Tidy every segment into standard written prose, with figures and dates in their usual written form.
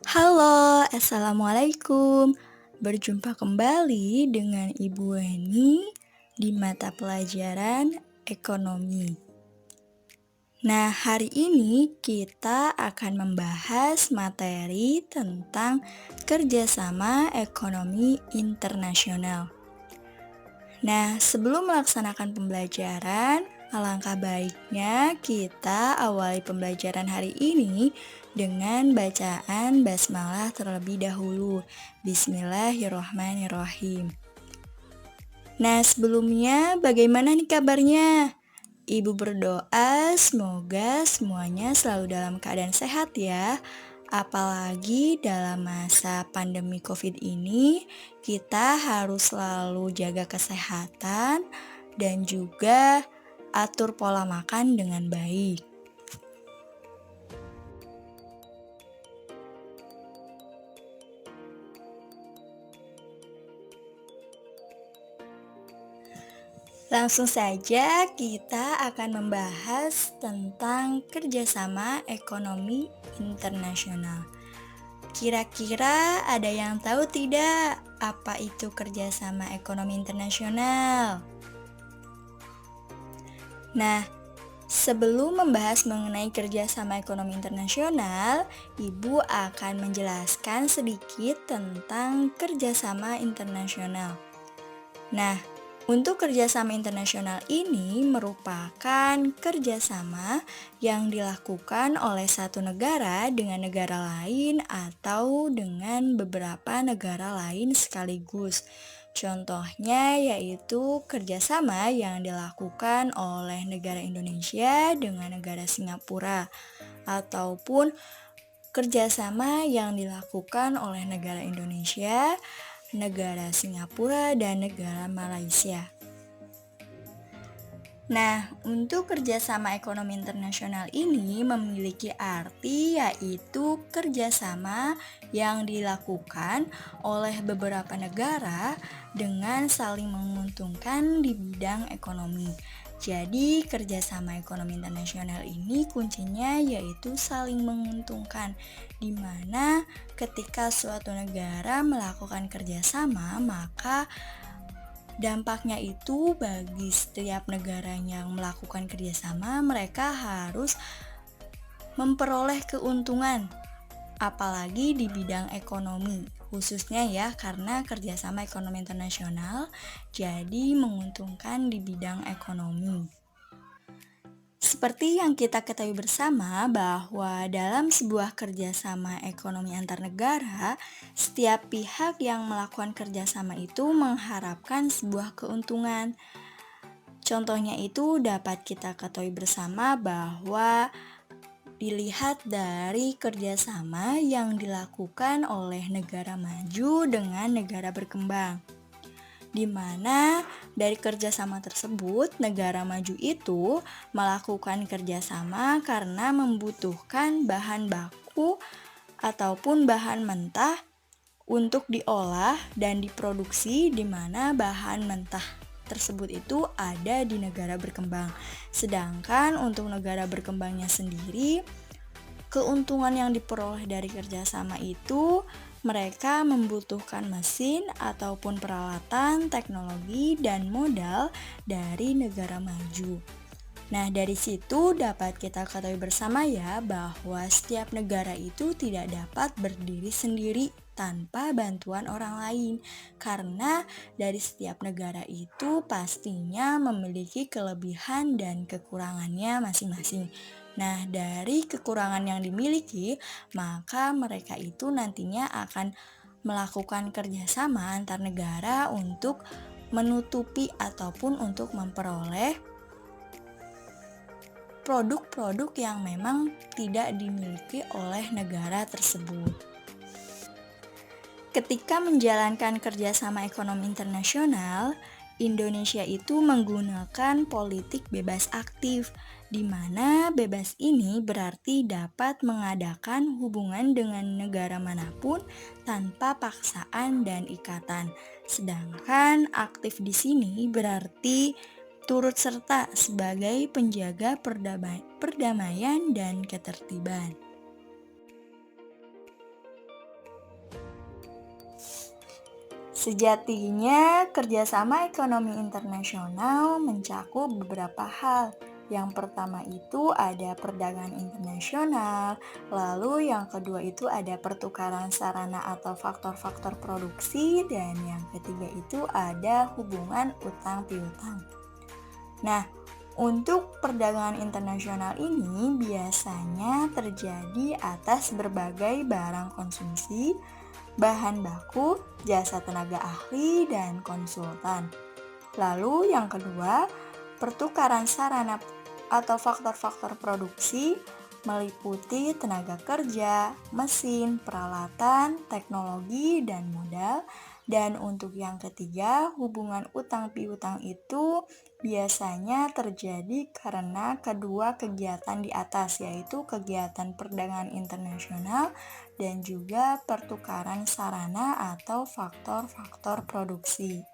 Halo, assalamualaikum. Berjumpa kembali dengan Ibu Weni di mata pelajaran ekonomi. Nah, hari ini kita akan membahas materi tentang kerjasama ekonomi internasional. Nah, sebelum melaksanakan pembelajaran, alangkah baiknya kita awali pembelajaran hari ini dengan bacaan basmalah terlebih dahulu. Bismillahirrohmanirrohim. Nah, sebelumnya bagaimana nih kabarnya? Ibu berdoa semoga semuanya selalu dalam keadaan sehat ya. Apalagi dalam masa pandemi COVID ini, kita harus selalu jaga kesehatan dan juga atur pola makan dengan baik. Langsung saja kita akan membahas tentang kerjasama ekonomi internasional. Kira-kira ada yang tahu tidak apa itu kerjasama ekonomi internasional? Nah, sebelum membahas mengenai kerjasama ekonomi internasional, Ibu akan menjelaskan sedikit tentang kerjasama internasional. Nah, untuk kerjasama internasional ini merupakan kerjasama yang dilakukan oleh satu negara dengan negara lain atau dengan beberapa negara lain sekaligus. Contohnya yaitu kerjasama yang dilakukan oleh negara Indonesia dengan negara Singapura, ataupun kerjasama yang dilakukan oleh negara Indonesia, negara Singapura, dan negara Malaysia. Nah, untuk kerjasama ekonomi internasional ini memiliki arti yaitu kerjasama yang dilakukan oleh beberapa negara dengan saling menguntungkan di bidang ekonomi. Jadi, kerjasama ekonomi internasional ini kuncinya yaitu saling menguntungkan, di mana ketika suatu negara melakukan kerjasama, maka dampaknya itu bagi setiap negara yang melakukan kerjasama, mereka harus memperoleh keuntungan, apalagi di bidang ekonomi. Khususnya ya, karena kerjasama ekonomi internasional jadi menguntungkan di bidang ekonomi. Seperti yang kita ketahui bersama bahwa dalam sebuah kerjasama ekonomi antar negara, setiap pihak yang melakukan kerjasama itu mengharapkan sebuah keuntungan. Contohnya itu dapat kita ketahui bersama bahwa dilihat dari kerjasama yang dilakukan oleh negara maju dengan negara berkembang, di mana dari kerjasama tersebut negara maju itu melakukan kerjasama karena membutuhkan bahan baku ataupun bahan mentah untuk diolah dan diproduksi, di mana bahan mentah tersebut itu ada di negara berkembang. Sedangkan untuk negara berkembangnya sendiri, keuntungan yang diperoleh dari kerjasama itu mereka membutuhkan mesin ataupun peralatan, teknologi, dan modal dari negara maju. Nah, dari situ dapat kita ketahui bersama ya bahwa setiap negara itu tidak dapat berdiri sendiri tanpa bantuan orang lain, karena dari setiap negara itu pastinya memiliki kelebihan dan kekurangannya masing-masing. Nah, dari kekurangan yang dimiliki, maka mereka itu nantinya akan melakukan kerjasama antar negara untuk menutupi ataupun untuk memperoleh produk-produk yang memang tidak dimiliki oleh negara tersebut. Ketika menjalankan kerjasama ekonomi internasional, Indonesia itu menggunakan politik bebas aktif, di mana bebas ini berarti dapat mengadakan hubungan dengan negara manapun tanpa paksaan dan ikatan. Sedangkan aktif di sini berarti turut serta sebagai penjaga perdamaian dan ketertiban. Sejatinya, kerjasama ekonomi internasional mencakup beberapa hal. Yang pertama itu ada perdagangan internasional, lalu yang kedua itu ada pertukaran sarana atau faktor-faktor produksi, dan yang ketiga itu ada hubungan utang piutang. Nah, untuk perdagangan internasional ini biasanya terjadi atas berbagai barang konsumsi, bahan baku, jasa tenaga ahli, dan konsultan. Lalu yang kedua, pertukaran sarana atau faktor-faktor produksi meliputi tenaga kerja, mesin, peralatan, teknologi, dan modal. Dan untuk yang ketiga, hubungan utang piutang itu biasanya terjadi karena kedua kegiatan di atas, yaitu kegiatan perdagangan internasional dan juga pertukaran sarana atau faktor-faktor produksi.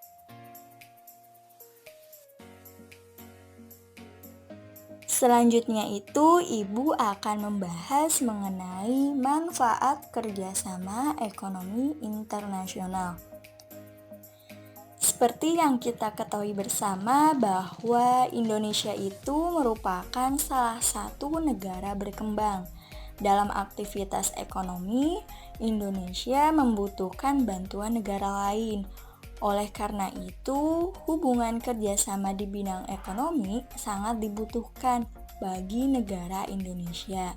Selanjutnya itu, Ibu akan membahas mengenai manfaat kerjasama ekonomi internasional. Seperti yang kita ketahui bersama bahwa Indonesia itu merupakan salah satu negara berkembang. Dalam aktivitas ekonomi, Indonesia membutuhkan bantuan negara lain. Oleh karena itu, hubungan kerjasama di bidang ekonomi sangat dibutuhkan bagi negara Indonesia.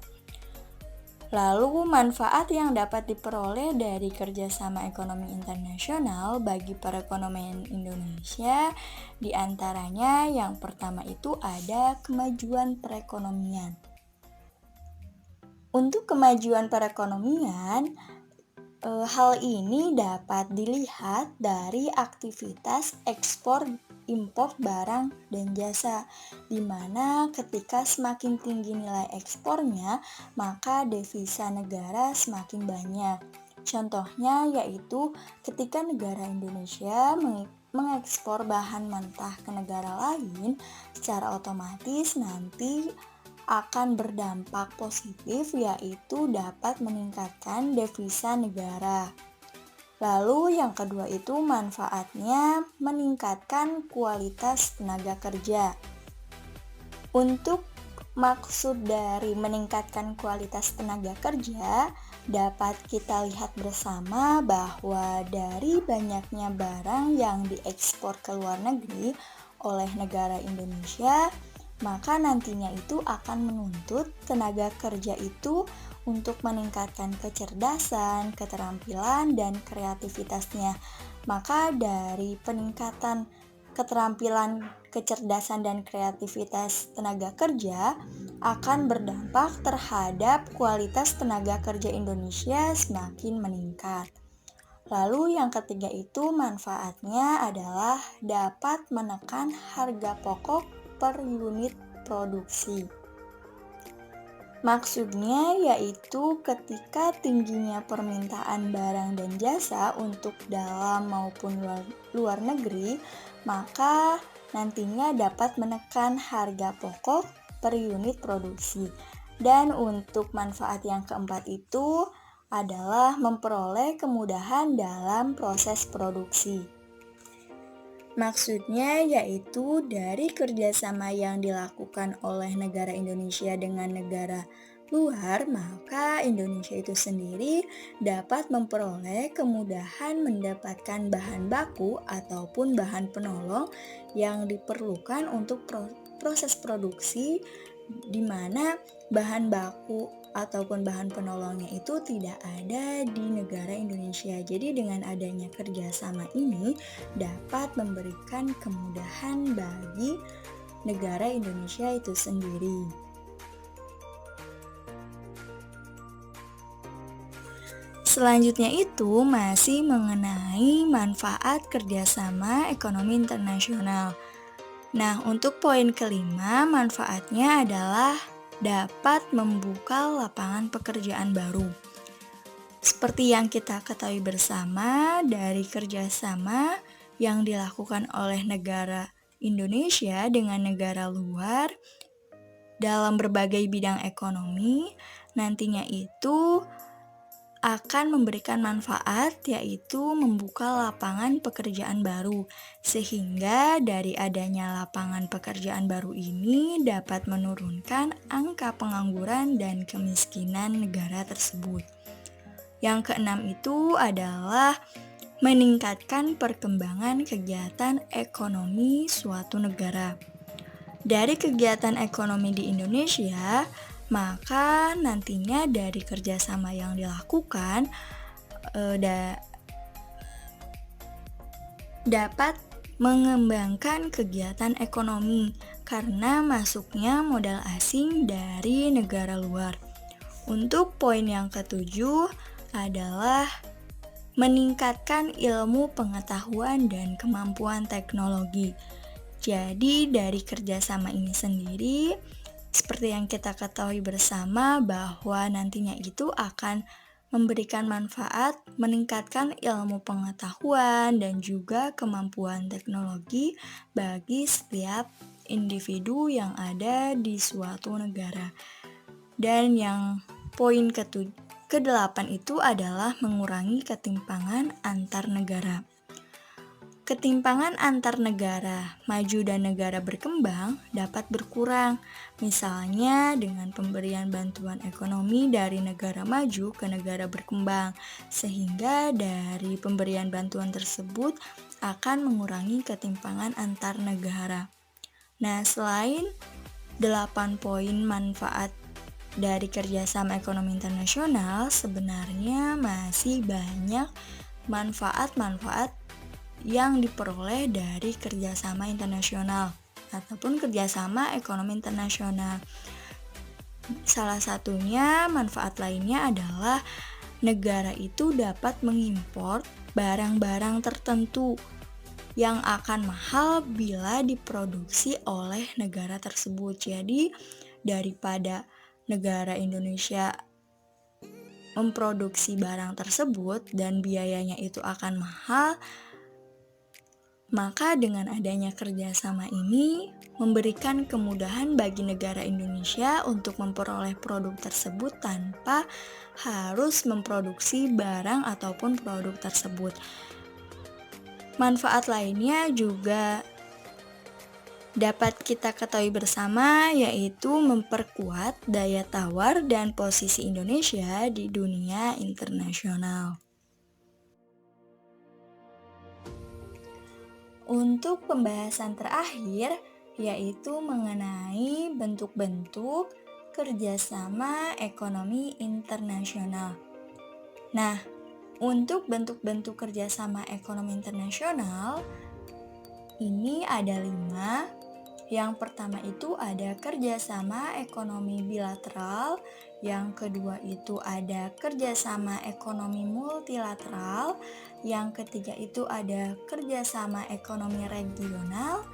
Lalu, manfaat yang dapat diperoleh dari kerjasama ekonomi internasional bagi perekonomian Indonesia, diantaranya yang pertama itu ada kemajuan perekonomian. Untuk kemajuan perekonomian, hal ini dapat dilihat dari aktivitas ekspor impor barang dan jasa, di mana ketika semakin tinggi nilai ekspornya, maka devisa negara semakin banyak. Contohnya yaitu ketika negara Indonesia mengekspor bahan mentah ke negara lain, secara otomatis nanti akan berdampak positif, yaitu dapat meningkatkan devisa negara. Lalu yang kedua itu manfaatnya meningkatkan kualitas tenaga kerja. Untuk maksud dari meningkatkan kualitas tenaga kerja, dapat kita lihat bersama bahwa dari banyaknya barang yang diekspor ke luar negeri oleh negara Indonesia, maka nantinya itu akan menuntut tenaga kerja itu untuk meningkatkan kecerdasan, keterampilan, dan kreativitasnya. Maka dari peningkatan keterampilan, kecerdasan, dan kreativitas tenaga kerja akan berdampak terhadap kualitas tenaga kerja Indonesia semakin meningkat. Lalu yang ketiga itu manfaatnya adalah dapat menekan harga pokok per unit produksi. Maksudnya yaitu ketika tingginya permintaan barang dan jasa untuk dalam maupun luar negeri, maka nantinya dapat menekan harga pokok per unit produksi. Dan untuk manfaat yang keempat itu adalah memperoleh kemudahan dalam proses produksi. Maksudnya yaitu dari kerjasama yang dilakukan oleh negara Indonesia dengan negara luar, maka Indonesia itu sendiri dapat memperoleh kemudahan mendapatkan bahan baku ataupun bahan penolong yang diperlukan untuk proses produksi, di mana bahan baku ataupun bahan penolongnya itu tidak ada di negara Indonesia. Jadi dengan adanya kerjasama ini dapat memberikan kemudahan bagi negara Indonesia itu sendiri. Selanjutnya itu masih mengenai manfaat kerjasama ekonomi internasional. Nah, untuk poin kelima, manfaatnya adalah dapat membuka lapangan pekerjaan baru. Seperti yang kita ketahui bersama dari kerjasama yang dilakukan oleh negara Indonesia dengan negara luar dalam berbagai bidang ekonomi, nantinya itu akan memberikan manfaat, yaitu membuka lapangan pekerjaan baru, sehingga dari adanya lapangan pekerjaan baru ini dapat menurunkan angka pengangguran dan kemiskinan negara tersebut. Yang keenam itu adalah meningkatkan perkembangan kegiatan ekonomi suatu negara. Dari kegiatan ekonomi di Indonesia, maka nantinya dari kerjasama yang dilakukan dapat mengembangkan kegiatan ekonomi karena masuknya modal asing dari negara luar. Untuk poin yang ketujuh adalah meningkatkan ilmu pengetahuan dan kemampuan teknologi. Jadi dari kerjasama ini sendiri, seperti yang kita ketahui bersama bahwa nantinya itu akan memberikan manfaat, meningkatkan ilmu pengetahuan dan juga kemampuan teknologi bagi setiap individu yang ada di suatu negara. Dan yang poin ke-8 itu adalah mengurangi ketimpangan antar negara. Ketimpangan antar negara maju dan negara berkembang dapat berkurang, misalnya dengan pemberian bantuan ekonomi dari negara maju ke negara berkembang, sehingga dari pemberian bantuan tersebut akan mengurangi ketimpangan antar negara. Nah, selain 8 poin manfaat dari kerjasama ekonomi internasional, sebenarnya masih banyak manfaat-manfaat yang diperoleh dari kerjasama internasional ataupun kerjasama ekonomi internasional. Salah satunya manfaat lainnya adalah negara itu dapat mengimpor barang-barang tertentu yang akan mahal bila diproduksi oleh negara tersebut. Jadi daripada negara Indonesia memproduksi barang tersebut dan biayanya itu akan mahal, maka dengan adanya kerjasama ini memberikan kemudahan bagi negara Indonesia untuk memperoleh produk tersebut tanpa harus memproduksi barang ataupun produk tersebut. Manfaat lainnya juga dapat kita ketahui bersama, yaitu memperkuat daya tawar dan posisi Indonesia di dunia internasional. Untuk pembahasan terakhir, yaitu mengenai bentuk-bentuk kerjasama ekonomi internasional. Nah, untuk bentuk-bentuk kerjasama ekonomi internasional, ini ada 5. Yang pertama itu ada kerjasama ekonomi bilateral, yang kedua itu ada kerjasama ekonomi multilateral, yang ketiga itu ada kerjasama ekonomi regional,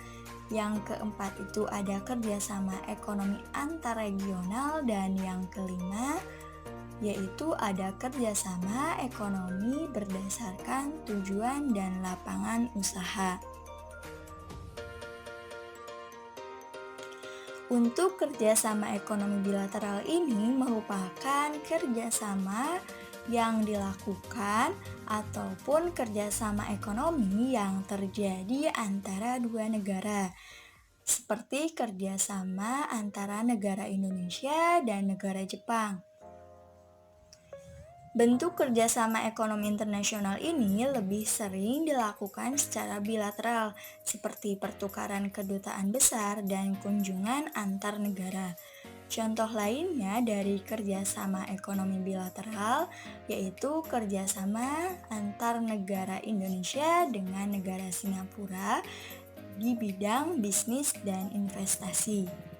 yang keempat itu ada kerjasama ekonomi antarregional, dan yang kelima yaitu ada kerjasama ekonomi berdasarkan tujuan dan lapangan usaha. Untuk kerjasama ekonomi bilateral ini merupakan kerjasama yang dilakukan ataupun kerjasama ekonomi yang terjadi antara dua negara, seperti kerjasama antara negara Indonesia dan negara Jepang. Bentuk kerjasama ekonomi internasional ini lebih sering dilakukan secara bilateral, seperti pertukaran kedutaan besar dan kunjungan antar negara. Contoh lainnya dari kerjasama ekonomi bilateral yaitu kerjasama antar negara Indonesia dengan negara Singapura di bidang bisnis dan investasi.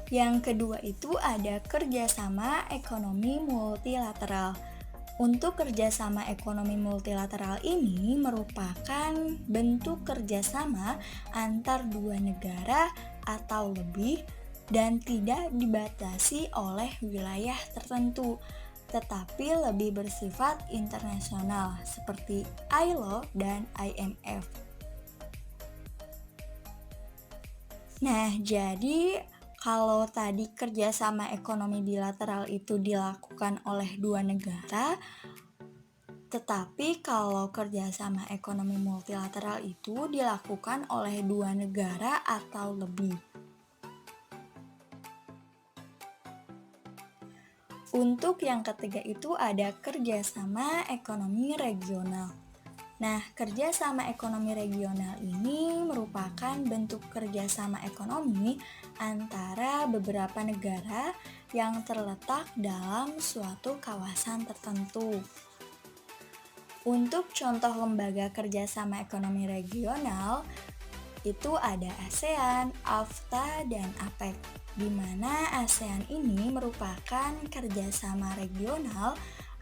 Yang kedua itu ada kerjasama ekonomi multilateral. Untuk kerjasama ekonomi multilateral ini merupakan bentuk kerjasama antar dua negara atau lebih dan tidak dibatasi oleh wilayah tertentu, tetapi lebih bersifat internasional seperti ILO dan IMF. Nah, jadi Kalau tadi kerjasama ekonomi bilateral itu dilakukan oleh dua negara, tetapi kalau kerjasama ekonomi multilateral itu dilakukan oleh dua negara atau lebih. Untuk yang ketiga itu ada kerjasama ekonomi regional. Nah, kerjasama ekonomi regional ini merupakan bentuk kerjasama ekonomi antara beberapa negara yang terletak dalam suatu kawasan tertentu. Untuk contoh lembaga kerjasama ekonomi regional, itu ada ASEAN, AFTA, dan APEC, di mana ASEAN ini merupakan kerjasama regional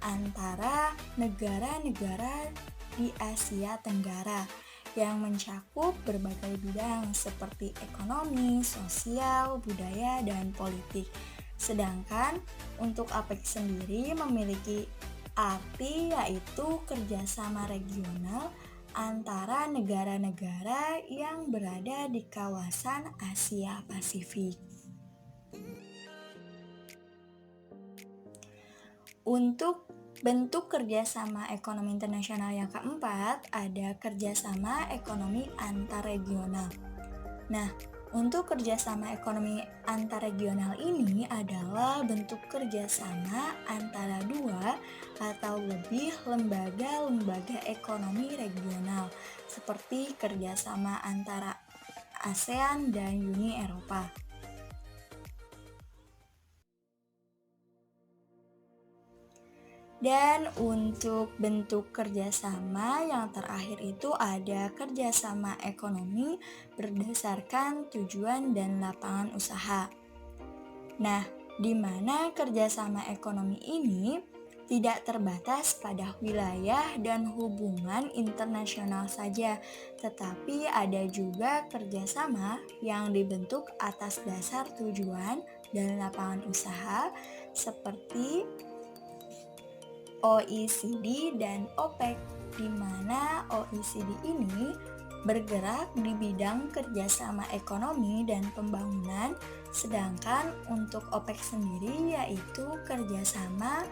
antara negara-negara di Asia Tenggara yang mencakup berbagai bidang seperti ekonomi, sosial, budaya, dan politik. Sedangkan untuk APEC sendiri memiliki arti yaitu kerjasama regional antara negara-negara yang berada di kawasan Asia Pasifik. Untuk bentuk kerjasama ekonomi internasional yang keempat, ada kerjasama ekonomi antarregional. Nah, untuk kerjasama ekonomi antarregional ini adalah bentuk kerjasama antara dua atau lebih lembaga-lembaga ekonomi regional, seperti kerjasama antara ASEAN dan Uni Eropa. Dan untuk bentuk kerjasama yang terakhir itu ada kerjasama ekonomi berdasarkan tujuan dan lapangan usaha. Nah, di mana kerjasama ekonomi ini tidak terbatas pada wilayah dan hubungan internasional saja, tetapi ada juga kerjasama yang dibentuk atas dasar tujuan dan lapangan usaha seperti OECD dan OPEC, di mana OECD ini bergerak di bidang kerjasama ekonomi dan pembangunan, sedangkan untuk OPEC sendiri yaitu kerjasama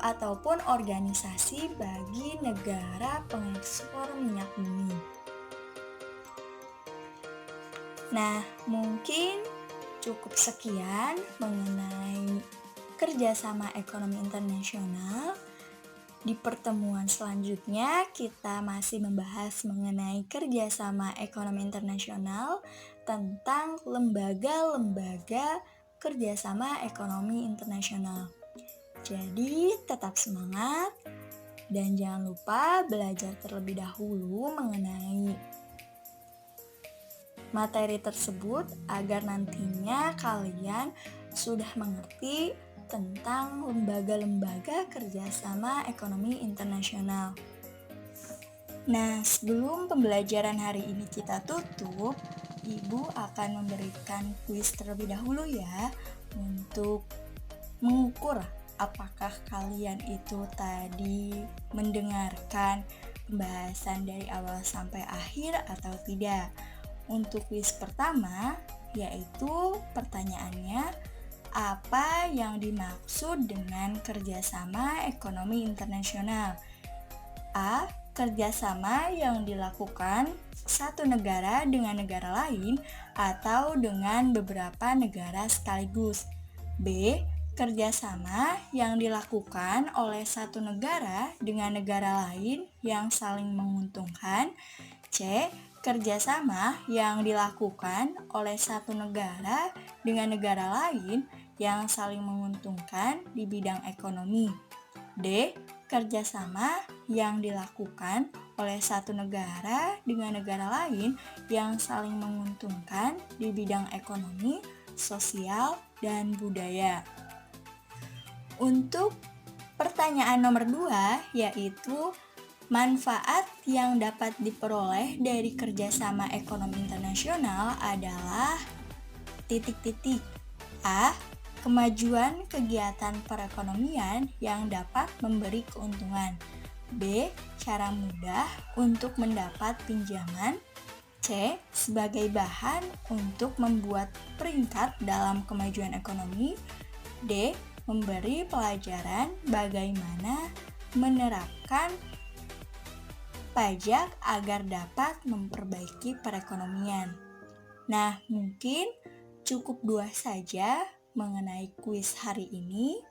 ataupun organisasi bagi negara pengekspor minyak bumi. Nah, mungkin cukup sekian mengenai kerjasama ekonomi internasional. Di pertemuan selanjutnya kita masih membahas mengenai kerjasama ekonomi internasional tentang lembaga-lembaga kerjasama ekonomi internasional. Jadi tetap semangat dan jangan lupa belajar terlebih dahulu mengenai materi tersebut agar nantinya kalian sudah mengerti tentang lembaga-lembaga kerjasama ekonomi internasional. Nah, sebelum pembelajaran hari ini kita tutup, Ibu akan memberikan kuis terlebih dahulu ya, untuk mengukur apakah kalian itu tadi mendengarkan pembahasan dari awal sampai akhir atau tidak. Untuk kuis pertama, yaitu pertanyaannya, apa yang dimaksud dengan kerjasama ekonomi internasional? A. Kerjasama yang dilakukan satu negara dengan negara lain atau dengan beberapa negara sekaligus. B. Kerjasama yang dilakukan oleh satu negara dengan negara lain yang saling menguntungkan. C. Kerjasama yang dilakukan oleh satu negara dengan negara lain yang saling menguntungkan di bidang ekonomi. D. Kerjasama yang dilakukan oleh satu negara dengan negara lain yang saling menguntungkan di bidang ekonomi, sosial, dan budaya. Untuk pertanyaan nomor 2, yaitu manfaat yang dapat diperoleh dari kerjasama ekonomi internasional adalah titik-titik. A. Kemajuan kegiatan perekonomian yang dapat memberi keuntungan. B. Cara mudah untuk mendapat pinjaman. C. Sebagai bahan untuk membuat peringkat dalam kemajuan ekonomi. D. Memberi pelajaran bagaimana menerapkan pajak agar dapat memperbaiki perekonomian. Nah, mungkin cukup 2 saja mengenai kuis hari ini.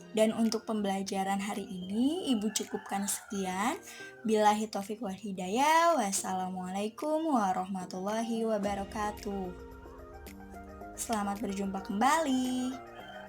Dan untuk pembelajaran hari ini, Ibu cukupkan sekian. Billahi taufiq wal hidayah. Wassalamualaikum warahmatullahi wabarakatuh. Selamat berjumpa kembali.